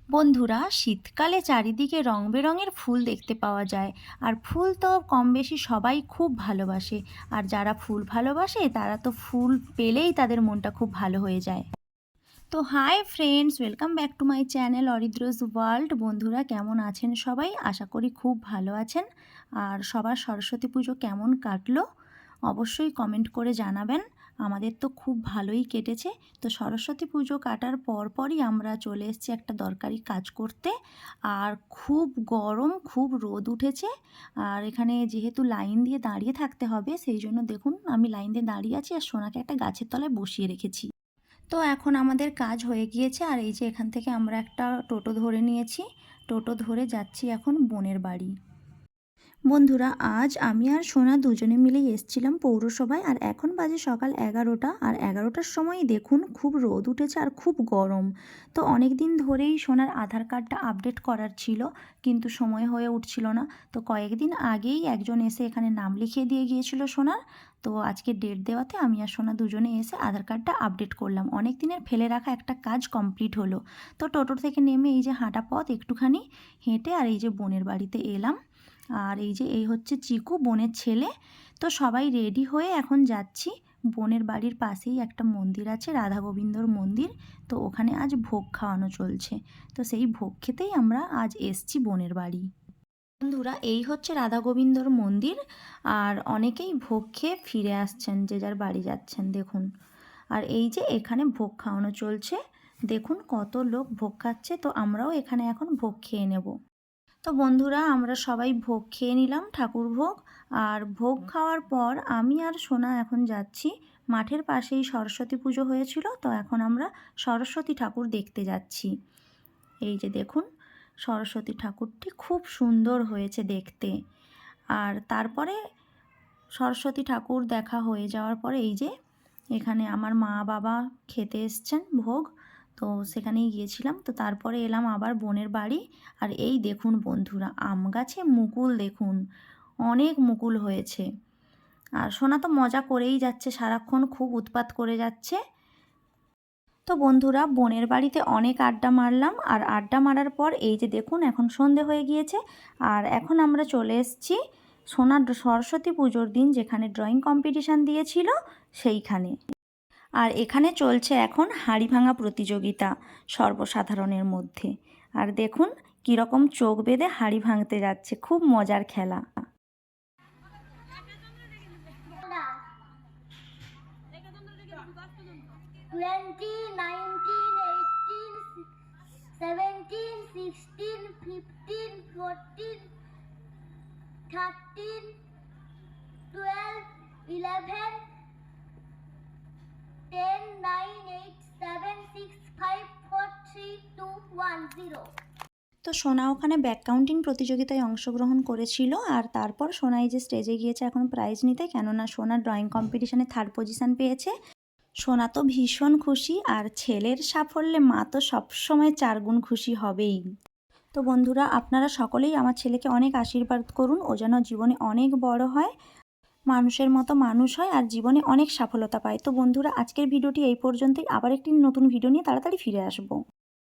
বন্ধুরা, শীতকালে চারিদিকে রং বেরঙের ফুল দেখতে পাওয়া যায়। আর ফুল তো কম বেশি সবাই খুব ভালোবাসে। আর যারা ফুল ভালোবাসে তারা তো ফুল পেলেই তাদের মনটা খুব ভালো হয়ে যায়। তো hi friends, welcome back to my channel Aridra's world. বন্ধুরা, কেমন আছেন সবাই? আশা করি খুব ভালো আছেন। আর সবার সরস্বতী পুজো কেমন কাটলো অবশ্যই কমেন্ট করে জানাবেন। আমাদের তো খুব ভালোই কেটেছে। তো সরস্বতী পুজো কাটার পরপরই আমরা চলে এসেছি একটা দরকারি কাজ করতে। আর খুব গরম, খুব রোদ উঠেছে। আর এখানে যেহেতু লাইন দিয়ে দাঁড়িয়ে থাকতে হবে, সেই জন্য দেখুন আমি লাইন দিয়ে দাঁড়িয়ে আছি আর সোনাকে একটা গাছের তলায় বসিয়ে রেখেছি। তো এখন আমাদের কাজ হয়ে গিয়েছে। আর এই যে এখান থেকে আমরা একটা টোটো ধরে নিয়েছি। টোটো ধরে যাচ্ছি এখন বোনের বাড়ি। বন্ধুরা, আজ আমি আর সোনা দুজনে মিলেই এসেছিলাম পৌরসভায়। আর এখন বাজে সকাল 11টা। আর 11টার সময়ই দেখুন খুব রোদ উঠেছে আর খুব গরম। তো অনেক দিন ধরেই সোনার আধার কার্ডটা আপডেট করার ছিল, কিন্তু সময় হয়ে উঠছিল না। তো কয়েকদিন আগেই একজন এসে এখানে নাম লিখিয়ে দিয়ে গিয়েছিল সোনার। তো আজকে ডেট দেওয়াতে আমি আর সোনা দুজনে এসে আধার কার্ডটা আপডেট করলাম। অনেক দিনের ফেলে রাখা একটা কাজ কমপ্লিট হলো। তো টোটো থেকে নেমে এই যে হাঁটা পথ একটুখানি হেঁটে আর এই যে বোনের বাড়িতে এলাম। আর এই যে এই হচ্ছে চিকু, বোনের ছেলে। তো সবাই রেডি হয়ে এখন যাচ্ছি। বোনের বাড়ির পাশেই একটা মন্দির আছে, রাধা গোবিন্দর মন্দির। তো ওখানে আজ ভোগ খাওয়ানো চলছে। তো সেই ভোগ খেতেই আমরা আজ এসছি বোনের বাড়ি। বন্ধুরা, এই হচ্ছে রাধা গোবিন্দর মন্দির। আর অনেকেই ভোগ খেয়ে ফিরে আসছেন, যে যার বাড়ি যাচ্ছেন দেখুন। আর এই যে এখানে ভোগ খাওয়ানো চলছে, দেখুন কত লোক ভোগ খাচ্ছে। তো আমরাও এখানে এখন ভোগ খেয়ে নেব। তো বন্ধুরা, আমরা সবাই ভোগ খেয়ে নিলাম, ঠাকুর ভোগ। আর ভোগ খাওয়ার পর আমি আর সোনা এখন যাচ্ছি মাঠের পাশেই সরস্বতী পুজো হয়েছিল। তো এখন আমরা সরস্বতী ঠাকুর দেখতে যাচ্ছি। এই যে দেখুন, সরস্বতী ঠাকুরটি খুব সুন্দর হয়েছে দেখতে। আর তারপরে সরস্বতী ঠাকুর দেখা হয়ে যাওয়ার পরে এই যে এখানে আমার মা বাবা খেতে এসছেন ভোগ। তো সেখানেই গিয়েছিলাম। তো তারপরে এলাম আবার বোনের বাড়ি। আর এই দেখুন বন্ধুরা, আম গাছে মুকুল দেখুন, অনেক মুকুল হয়েছে। আর সোনা তো মজা করেই যাচ্ছে, সারাক্ষণ খুব উৎপাত করে যাচ্ছে। তো বন্ধুরা, বোনের বাড়িতে অনেক আড্ডা মারলাম। আর আড্ডা মারার পর এই যে দেখুন এখন সন্ধে হয়ে গিয়েছে। আর এখন আমরা চলে এসেছি সোনার সরস্বতী পুজোর দিন যেখানে ড্রয়িং কম্পিটিশান দিয়েছিল সেইখানে। আর এখানে চলছে এখন হাঁড়ি ভাঙা প্রতিযোগিতা সর্বসাধারণের মধ্যে। আর দেখুন কীরকম চোখ বেঁধে হাঁড়ি ভাঙতে যাচ্ছে, খুব মজার খেলা। 20, 19, 18, 17, 16, 15, 14, 13, 12, 11, 10, 9, 8, 7, 6, 5, 4, 3, 2, 1, 0. তো সোনা ওখানে ব্যাক কাউন্টিং প্রতিযোগিতায় অংশগ্রহণ করেছিল। আর তারপর সোনা এই যে স্টেজে গিয়েছে এখন প্রাইজ নিতে, কেননা সোনা ড্রয়িং কম্পিটিশানে 3rd পজিশান পেয়েছে। সোনা তো ভীষণ খুশি। আর ছেলের সাফল্যে মা তো সবসময় 4 গুণ খুশি হবেই। তো বন্ধুরা, আপনারা সকলেই আমার ছেলেকে অনেক আশীর্বাদ করুন, ও যেন জীবনে অনেক বড় হয়, মানুষের মতো মানুষ হয় আর জীবনে অনেক সফলতা পায়। তো বন্ধুরা, আজকের ভিডিওটি এই পর্যন্তই। আবার একটি নতুন ভিডিও নিয়ে তাড়াতাড়ি ফিরে আসবো।